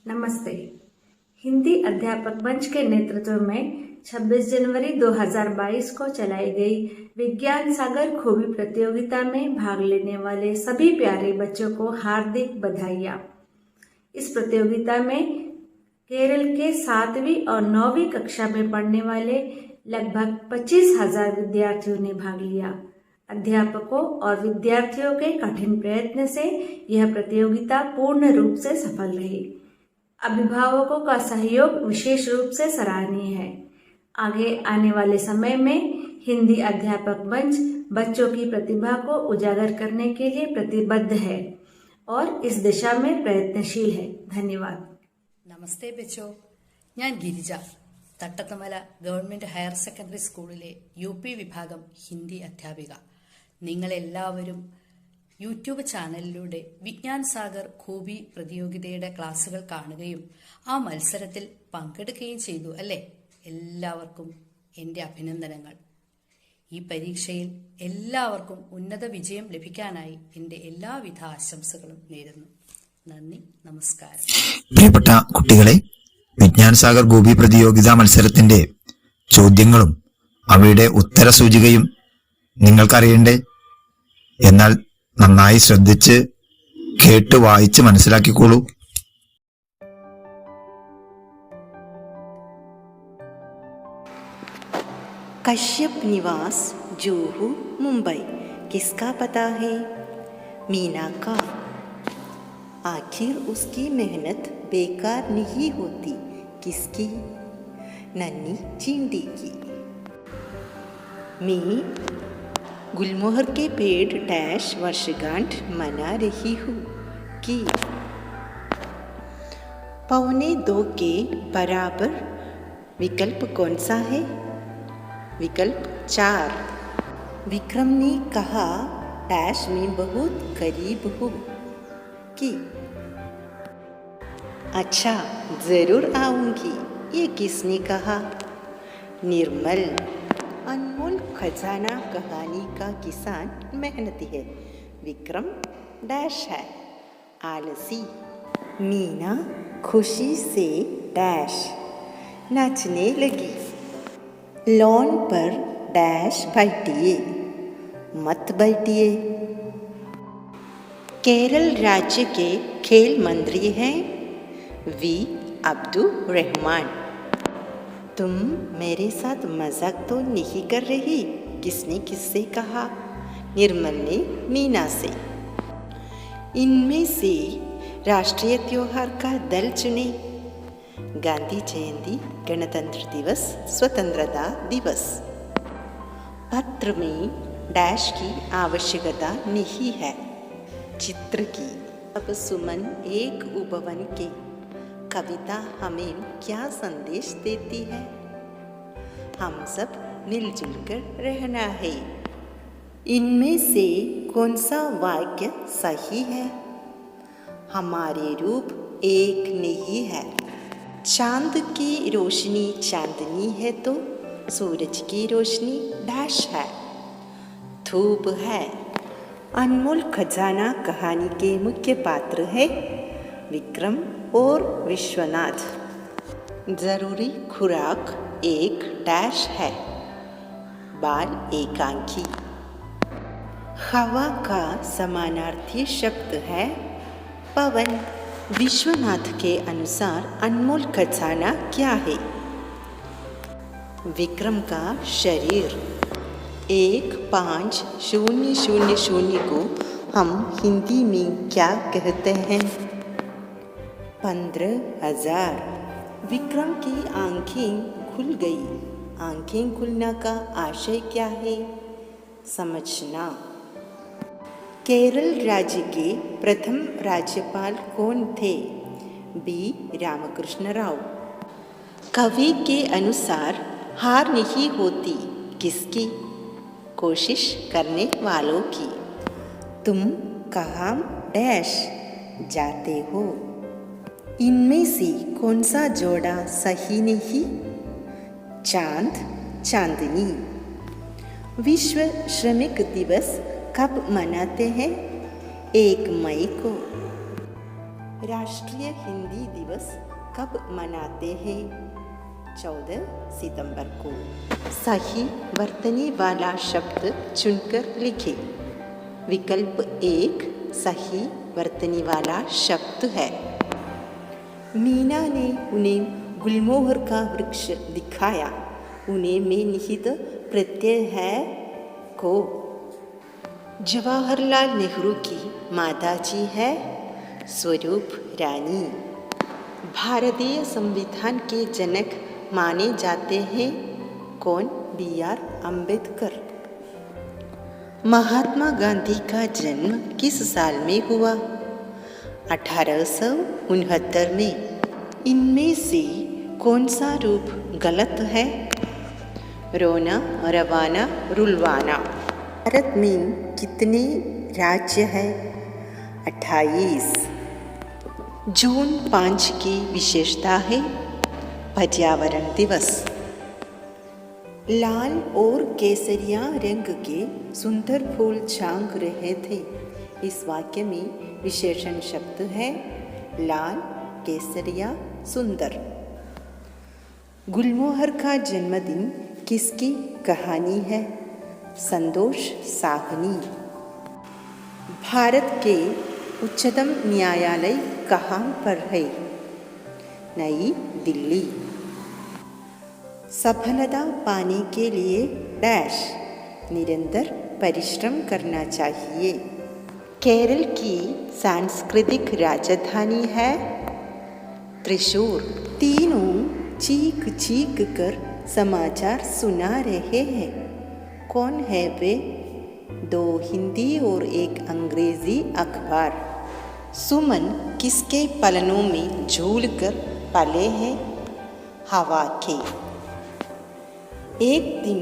नमस्ते। हिंदी अध्यापक मंच के नेतृत्व में 26 जनवरी 2022 को चलाई गई विज्ञान सागर खूबी प्रतियोगिता में भाग लेने वाले सभी प्यारे बच्चों को हार्दिक बधाइयाँ। इस प्रतियोगिता में केरल के 7वीं और 9वीं कक्षा में पढ़ने वाले लगभग 25,000 विद्यार्थियों ने भाग लिया। अध्यापकों और विद्यार्थियों के कठिन प्रयत्न से यह प्रतियोगिता पूर्ण रूप से सफल रही। अभिभावकों का सहयोग विशेष रूप से सराहनीय है। आगे आने वाले समय में हिंदी अध्यापक मंच बच्चों की प्रतिभा को उजागर करने के लिए प्रतिबद्ध है और इस दिशा में प्रयत्नशील है। धन्यवाद। നമസ്തേ ബച്ചോ, ഞാൻ Girija, Thattathumala government higher secondary സ്കൂളിലെ UP വിഭാഗം ഹിന്ദി അധ്യാപിക. നിങ്ങളെല്ലാവരും യൂട്യൂബ് ചാനലിലൂടെ വിജ്ഞാൻ സാഗർ ഖൂബി പ്രതിയോഗിതയുടെ ക്ലാസുകൾ കാണുകയും ആ മത്സരത്തിൽ പങ്കെടുക്കുകയും ചെയ്തു അല്ലേ? എല്ലാവർക്കും എൻ്റെ അഭിനന്ദനങ്ങൾ. ഈ പരീക്ഷയിൽ എല്ലാവർക്കും ഉന്നത വിജയം ലഭിക്കാനായി എൻ്റെ എല്ലാവിധ ആശംസകളും നേരുന്നു. നന്ദി, നമസ്കാരം. പ്രിയപ്പെട്ട കുട്ടികളെ, വിജ്ഞാൻ സാഗർ ഗോപി പ്രതിയോഗിതാ മത്സരത്തിന്റെ ചോദ്യങ്ങളും അവയുടെ ഉത്തര സൂചികയും നിങ്ങൾക്കറിയണ്ടേ? എന്നാൽ നന്നായി ശ്രദ്ധിച്ച് കേട്ട് വായിച്ച് മനസ്സിലാക്കിക്കോളൂ. कश्यप निवास जुहू मुंबई किसका पता है? मीना का। आखिर उसकी मेहनत बेकार नहीं होती, किसकी? नन्ही चींटी की। मैं गुलमोहर के पेड़ डैश वर्षगांठ मना रही हूँ कि 1.25 के बराबर विकल्प कौन सा है? विकल्प 4। विक्रम ने कहा डैश में बहुत करीब हूँ कि अच्छा जरूर आऊंगी। ये किसने कहा? निर्मल। अनमोल खजाना कहानी का किसान मेहनती है, विक्रम डैश है आलसी। मीना खुशी से डैश नाचने लगी। लॉन पर डैश बैठिए, मत बैठिए। केरल राज्य के खेल मंत्री हैं वी अब्दुल रहमान। तुम मेरे साथ मजाक तो नहीं कर रही? किसने किससे कहा? निर्मल ने मीना से। इनमें से राष्ट्रीय त्योहार का दल चुने। गांधी जयंती, गणतंत्र दिवस, स्वतंत्रता दिवस। पत्र में डैश की आवश्यकता नहीं है, चित्र की। अब सुमन एक उपवन के कविता हमें क्या संदेश देती है? हम सब मिलजुल कर रहना है। इनमें से कौन सा वाक्य सही है? हमारे रूप एक नहीं है। चांद की रोशनी चांदनी है तो सूरज की रोशनी डैश है, धूप है। अनमोल खजाना कहानी के मुख्य पात्र है विक्रम और विश्वनाथ। जरूरी खुराक एक डैश है, बाल एकांकी। हवा का समानार्थी शब्द है पवन। विश्वनाथ के अनुसार अनमोल खजाना क्या है? विक्रम का शरीर। 15,000 को हम हिंदी में क्या कहते हैं? 15,000। विक्रम की आंखें खुल गई। आंखें खुलना का आशय क्या है? समझना। केरल राज्य के प्रथम राज्यपाल कौन थे? बी रामकृष्ण राव। कवि के अनुसार हार नहीं होती, किसकी? कोशिश करने वालों की। तुम कहाँ डैश जाते हो? इनमें से कौन सा जोड़ा सही नहीं? चांद चांदनी। विश्व श्रमिक दिवस कब मनाते हैं? 1 मई को। राष्ट्रीय हिंदी दिवस कब मनाते हैं? 14 सितंबर को। सही वर्तनी वाला शब्द चुनकर लिखें। विकल्प 1 सही वर्तनी वाला शब्द है। मीना ने उन्हें गुलमोहर का वृक्ष दिखाया। उन्हें में निहित प्रत्यय है को। जवाहरलाल नेहरू की माताजी है स्वरूप रानी। भारतीय संविधान के जनक माने जाते हैं कौन? BR अम्बेडकर। महात्मा गांधी का जन्म किस साल में हुआ? 1869 में। इनमें से कौन सा रूप गलत है? रोना, रवाना, रुलवाना। भारत में कितने राज्य हैं? 28। जून 5 की विशेषता है पर्यावरण दिवस। लाल और केसरिया रंग के सुंदर फूल झांक रहे थे। इस वाक्य में विशेषण शब्द है लाल, केसरिया, सुंदर। गुलमोहर का जन्मदिन किसकी कहानी है? संतोष साहनी। भारत के उच्चतम न्यायालय कहाँ पर है? नई दिल्ली। सफलता पाने के लिए डैश निरंतर परिश्रम करना चाहिए। केरल की सांस्कृतिक राजधानी है त्रिशूर। तीनों चीख चीख कर समाचार सुना रहे हैं। कौन है वे? 2 हिंदी और 1 अंग्रेजी अखबार। सुमन किसके पलनों में झूलकर पले हैं? हवा के। एक दिन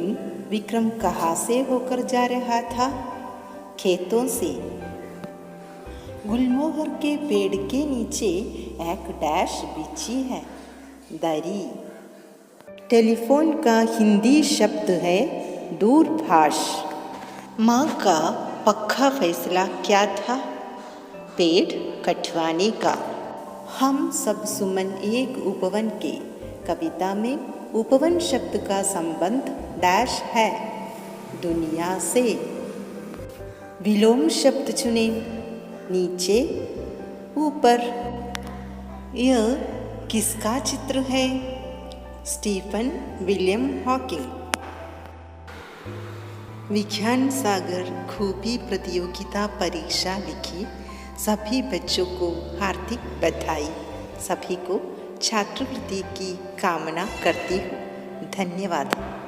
विक्रम कहाँ से होकर जा रहा था? खेतों से। गुलमोहर के पेड़ के नीचे एक डैश बिछी है दरी। टेलीफोन का हिंदी शब्द है दूरभाष। माँ का पक्का फैसला क्या था? पेड़ कटवाने का। हम सब सुमन एक उपवन के। कविता में उपवन शब्द का संबंध डैश है दुनिया से। विलोम शब्द चुने नीचे, ऊपर। यह किसका चित्र है? Stephen William Hawking. विज्ञान सागर खूबी प्रतियोगिता परीक्षा लिखी सभी बच्चों को हार्दिक बधाई। सभी को छात्रवृत्ति की कामना करती हूँ। धन्यवाद।